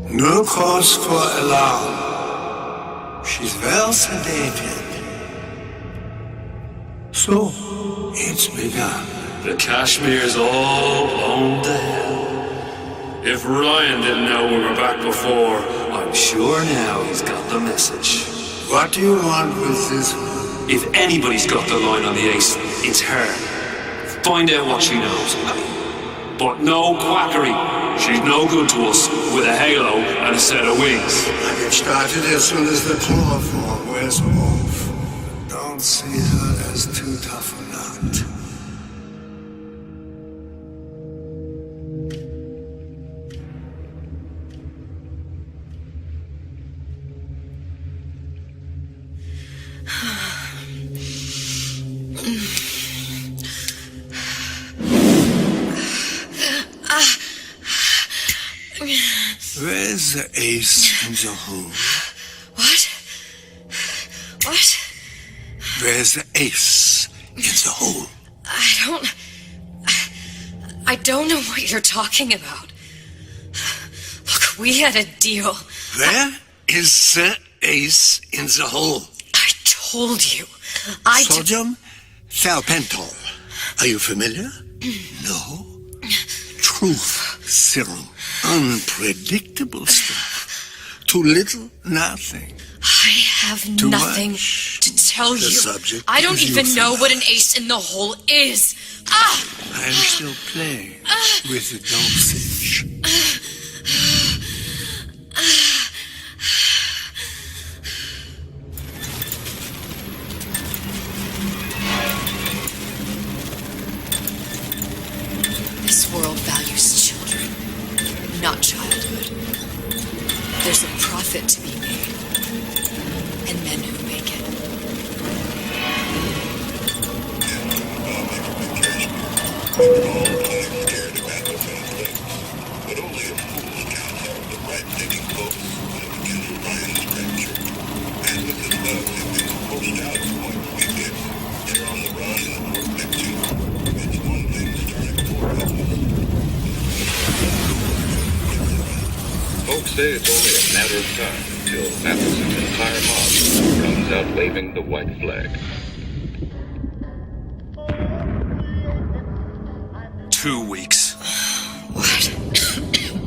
Speaker 11: No cause for alarm. She's well sedated. So, it's begun.
Speaker 3: The Kashmir's all blown to hell. If Ryan didn't know we were back before, I'm sure now he's got the message.
Speaker 11: What do you want with this one?
Speaker 3: If anybody's got the line on the ace, it's her. Find out what she knows. But no quackery. She's no good to us with a halo and a set of wings.
Speaker 11: I get started as soon as the chloroform wears off. Don't see her as too tough a nut. Where's the ace in the hole?
Speaker 8: What?
Speaker 11: Where's the ace in the hole?
Speaker 8: I don't know what you're talking about. Look, we had a deal.
Speaker 11: Where is the ace in the hole?
Speaker 8: I told you.
Speaker 11: Sodium thiopental. Are you familiar? No. Truth serum. Unpredictable stuff. Too little, nothing.
Speaker 8: I have
Speaker 11: Too
Speaker 8: nothing
Speaker 11: much.
Speaker 8: to tell
Speaker 11: The
Speaker 8: you.
Speaker 11: subject
Speaker 8: I don't
Speaker 11: is
Speaker 8: even know
Speaker 11: euthanasia.
Speaker 8: what an ace in the hole is.
Speaker 11: I'm still playing with the dosage.
Speaker 8: This world values children, not childhood. There's a profit to be made, and men who make it.
Speaker 4: But only a fool can have the right taking close and begin Ryan's rapture. And with his love have been pushed out of point we did. They're on the run and no picture. It's one thing starting for us.
Speaker 7: Folks say it's only a matter of time until Matheson's entire mob comes out waving the white flag.
Speaker 3: 2 weeks. What?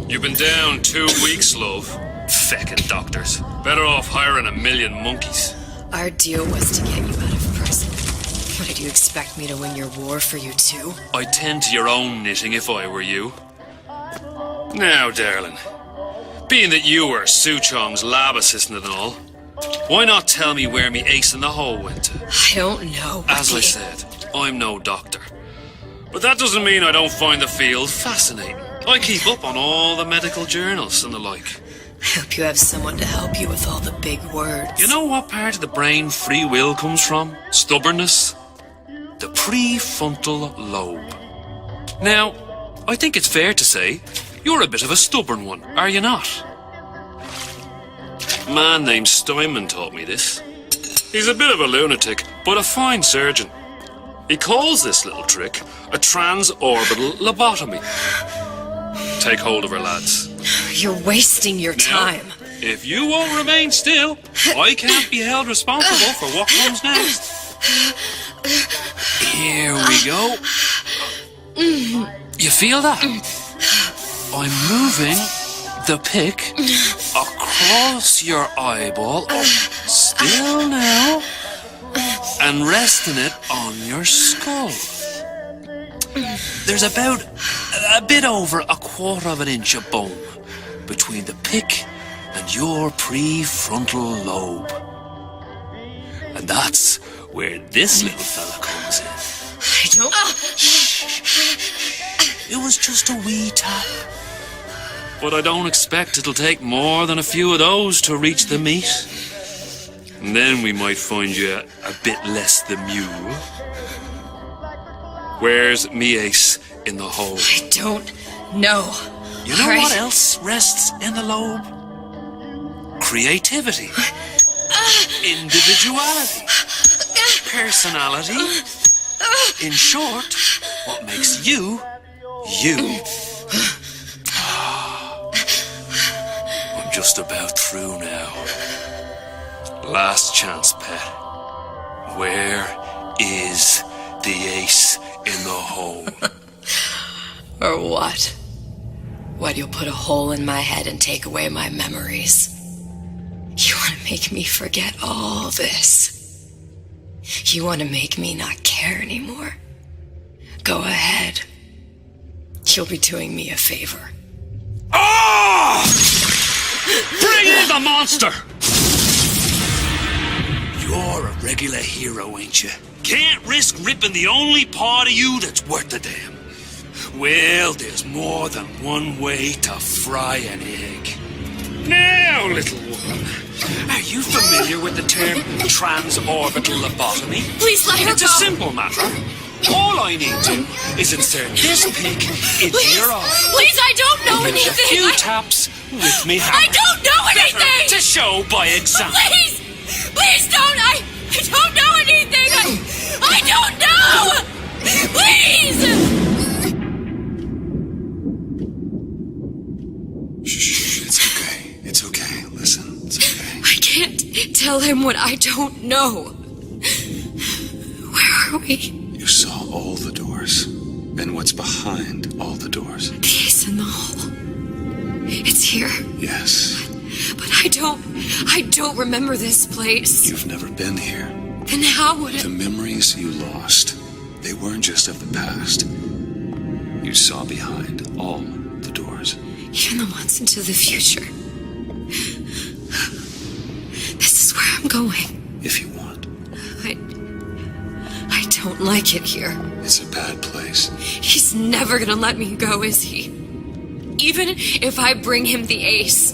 Speaker 3: You've been down 2 weeks, love. Feckin' doctors. Better off hiring 1,000,000 monkeys.
Speaker 8: Our deal was to get you out of prison. Do you expect me to win your war for you too?
Speaker 3: I'd tend to your own knitting if I were you. Now, darling, being that you were Su Chong's lab assistant and all, why not tell me where me ace in the hole went to?
Speaker 8: I don't know.
Speaker 3: As I said, I'm no doctor. But that doesn't mean I don't find the field fascinating. I keep up on all the medical journals and the like.
Speaker 8: I hope you have someone to help you with all the big words.
Speaker 3: You know what part of the brain free will comes from? Stubbornness? The prefrontal lobe. Now, I think it's fair to say you're a bit of a stubborn one, are you not? A man named Steinman taught me this. He's a bit of a lunatic, but a fine surgeon. He calls this little trick a transorbital lobotomy. Take hold of her, lads.
Speaker 8: You're wasting your time.
Speaker 3: If you won't remain still, I can't be held responsible for what comes next. Here we go. You feel that? I'm moving the pick across your eyeball, still now, and resting it on your skull. There's about a bit over 1/4 of an inch of bone between the pick and your prefrontal lobe. And that's where this little fella comes in.
Speaker 8: I don't...
Speaker 3: It was just a wee tap. But I don't expect it'll take more than a few of those to reach the meat. And then we might find you a bit less the mule. Where's me ace in the hole?
Speaker 8: I don't know.
Speaker 3: You know what else rests in the lobe? Creativity. Individuality. Personality. In short, what makes you, you. I'm just about through now. Last chance, pet. Where is the ace in the hole?
Speaker 8: Or what? What, you'll put a hole in my head and take away my memories? You want to make me forget all this? You want to make me not care anymore? Go ahead. You'll be doing me a favor.
Speaker 3: Ah! Bring in the monster! You're a regular hero, ain't you? Can't risk ripping the only part of you that's worth a damn. Well, there's more than one way to fry an egg. Now, little woman, are you familiar with the term transorbital lobotomy?
Speaker 8: Please let her
Speaker 3: It's
Speaker 8: go.
Speaker 3: a simple matter. All I need to is insert this pick into your eye.
Speaker 8: Please, I don't know
Speaker 3: And
Speaker 8: anything.
Speaker 3: a few taps with me hammer.
Speaker 8: I don't know anything.
Speaker 3: To show by example.
Speaker 8: Please, please don't. I don't know anything. I don't know. Please.
Speaker 1: Shh, it's okay. It's okay. Listen, it's okay.
Speaker 8: I can't tell him what I don't know. Where are we?
Speaker 1: You saw all the doors. And what's behind all the doors?
Speaker 8: The ace in the hole. It's here.
Speaker 1: Yes.
Speaker 8: But I don't remember this place.
Speaker 1: You've never been here.
Speaker 8: Then how would it...
Speaker 1: The memories you lost, they weren't just of the past. You saw behind all the doors.
Speaker 8: Even the ones into the future. This is where I'm going.
Speaker 1: If you want.
Speaker 8: I don't like it here.
Speaker 1: It's a bad place.
Speaker 8: He's never gonna let me go, is he? Even if I bring him the ace.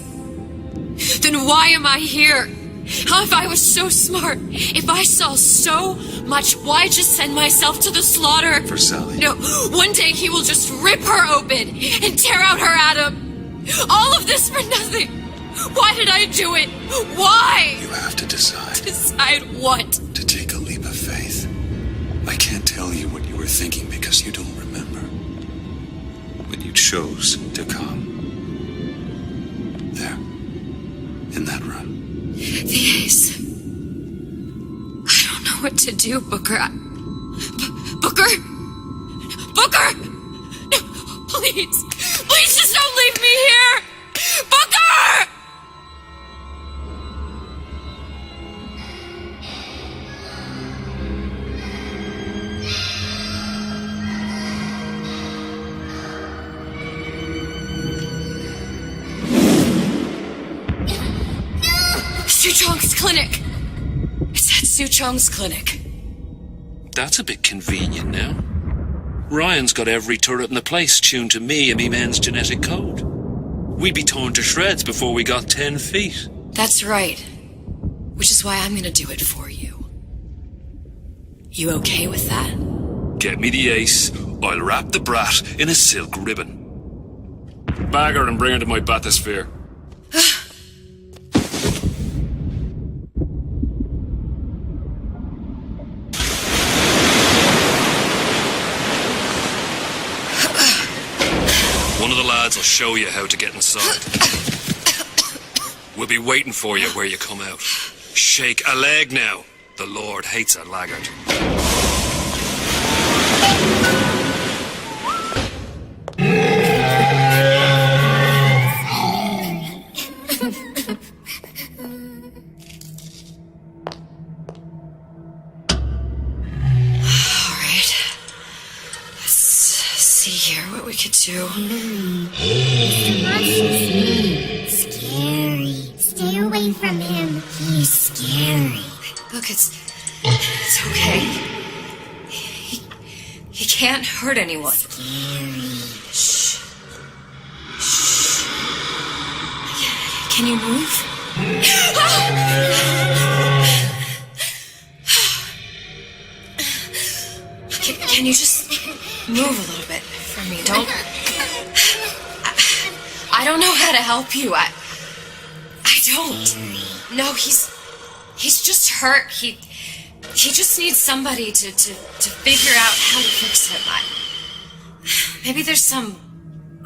Speaker 8: Then why am I here? If I was so smart, if I saw so much, why just send myself to the slaughter?
Speaker 1: For Sally.
Speaker 8: No, one day he will just rip her open and tear out her atom. All of this for nothing. Why did I do it? Why?
Speaker 1: You have to decide.
Speaker 8: Decide what?
Speaker 1: To take a leap of faith. I can't tell you what you were thinking because you don't remember. But you chose to come. There. In that room.
Speaker 8: The ace. I don't know what to do, Booker. Booker? Booker! No, please. Please just don't leave me here! Booker! clinic. It's at Suchong's clinic.
Speaker 3: That's a bit convenient now. Ryan's got every turret in the place tuned to me and me men's genetic code. We'd be torn to shreds before we got 10 feet.
Speaker 8: That's right. Which is why I'm gonna do it for you. You okay with that?
Speaker 3: Get me the ace, I'll wrap the brat in a silk ribbon. Bag her and bring her to my bathysphere. One of the lads will show you how to get inside. We'll be waiting for you where you come out. Shake a leg now. The Lord hates a laggard.
Speaker 8: What we could do.
Speaker 13: Scary. Stay away from him. He's scary.
Speaker 8: Look, it's okay. He can't hurt anyone.
Speaker 13: Scary.
Speaker 8: Shh. Shh. Can you move? Can you just move a little bit for me? I don't know how to help you. I don't. No, he's just hurt. He just needs somebody to figure out how to fix him. Maybe there's some,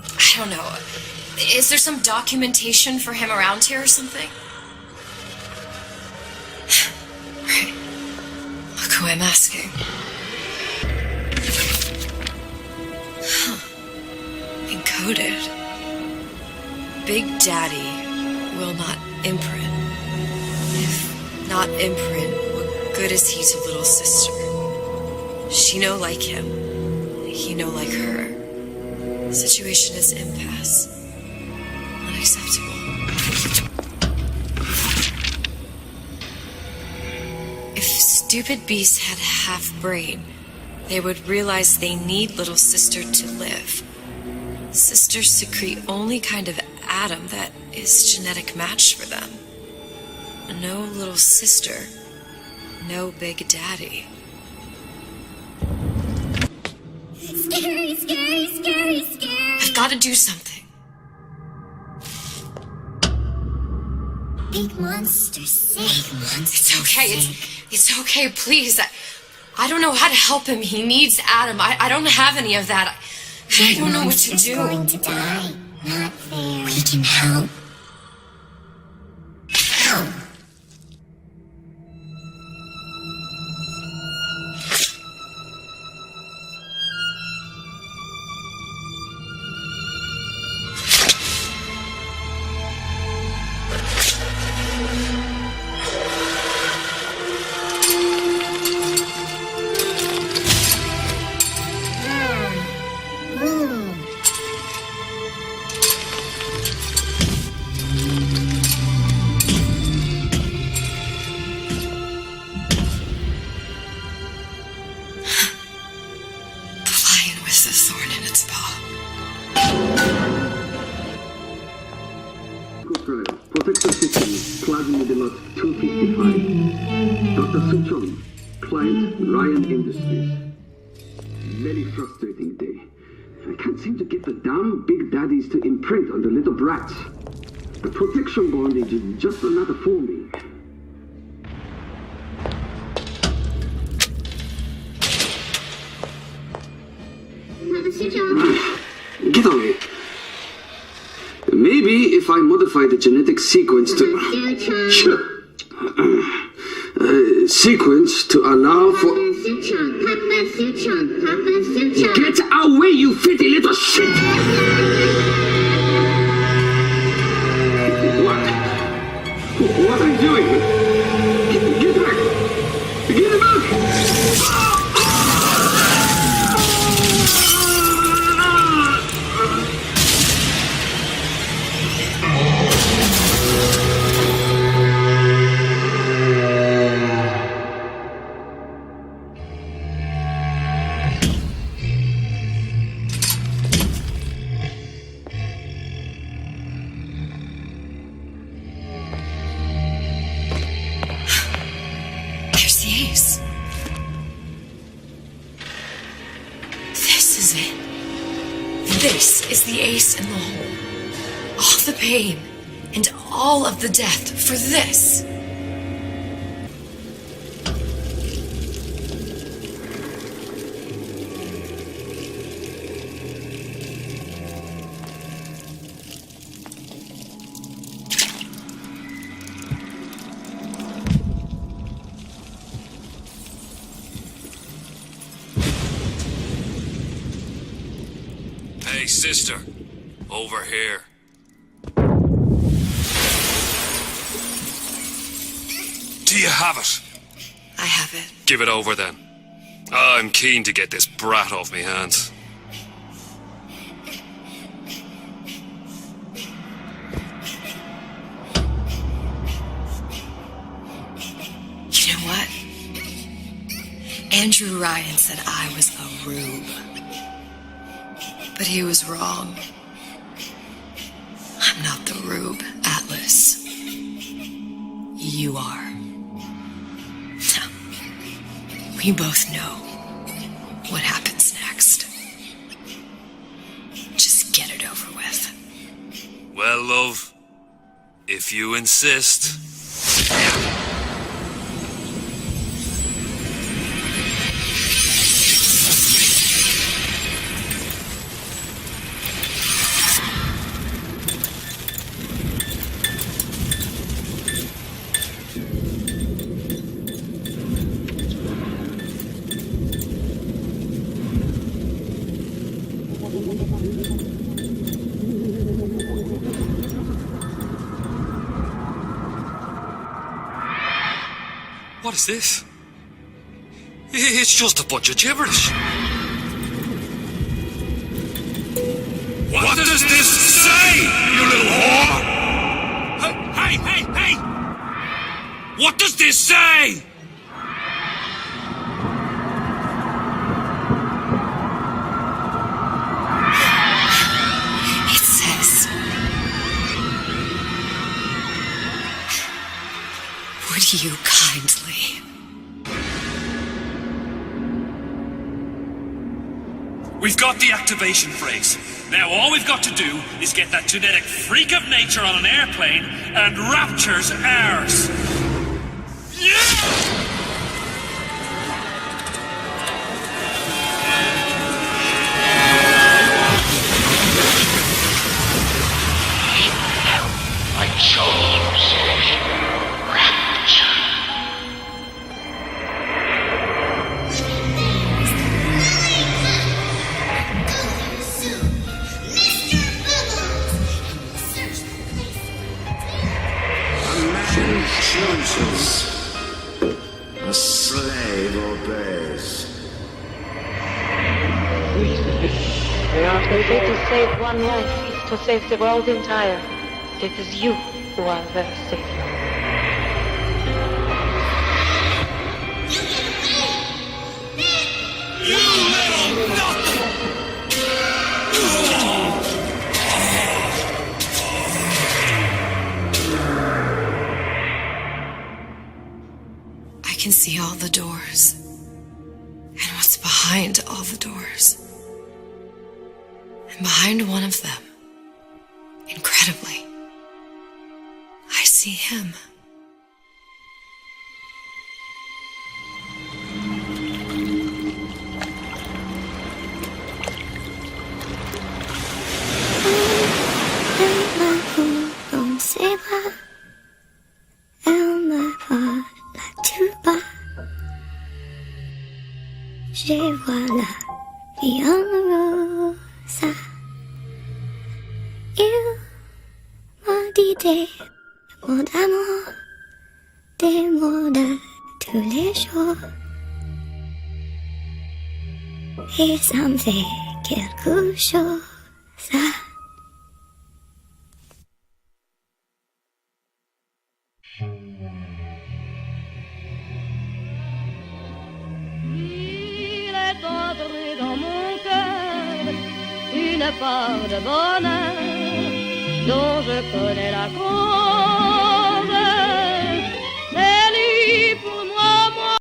Speaker 8: I don't know. Is there some documentation for him around here or something? Right. Look who I'm asking. Encoded. Big Daddy will not imprint. If not imprint, what good is he to little sister? She no like him. He no like her. Situation is impasse. Unacceptable. If stupid beasts had half brain, they would realize they need little sister to live. Sisters secrete only kind of atom that is genetic match for them. No little sister, no Big Daddy.
Speaker 13: Scary, scary, scary, scary.
Speaker 8: I've got to do something.
Speaker 13: Big monster, big monster.
Speaker 8: It's okay. It's okay, please. I don't know how to help him. He needs Adam. I don't have any of that. I don't know what to do.
Speaker 13: Going to die. Not fair. We can help. Help.
Speaker 22: Protector system, Plaza Lot 255. Dr. Suchong, client Ryan Industries. Very frustrating day. I can't seem to get the damn Big Daddies to imprint on the little brats. The protection bondage is just another forming. Get away. Maybe if I modify the genetic sequence to allow for. Get away, you filthy little shit! What are you doing? Get back! Get back!
Speaker 8: This is the ace in the hole. All the pain and all of the death for this.
Speaker 3: Hey, sister. Over here. Do you have it?
Speaker 8: I have it.
Speaker 3: Give it over then. I'm keen to get this brat off me hands.
Speaker 8: You know what? Andrew Ryan said I was a rube. But he was wrong. I'm not the rube, Atlas. You are. We both know what happens next. Just get it over with.
Speaker 3: Well, love, if you insist. What is this? It's just a bunch of gibberish. What does this say, you little whore? Hey! What does this say?
Speaker 8: It says, would you kindly?
Speaker 5: We've got the activation phrase. Now all we've got to do is get that genetic freak of nature on an airplane and Rapture's ours. Yeah!
Speaker 4: I chose Rapture.
Speaker 11: Chooses. A slave obeys.
Speaker 15: The only way to save one life is to save the world entire. It is you who are their savior.
Speaker 5: You little nothing!
Speaker 8: I can see all the doors. And what's behind all the doors. And behind one of them, incredibly, I see him.
Speaker 13: Et voilà, bien rosa. Il m'a dit des mots d'amour, des mots de tous les jours. Et ça me fait quelque chose.
Speaker 16: Dans mon cœur, une part de bonheur dont je connais la cause.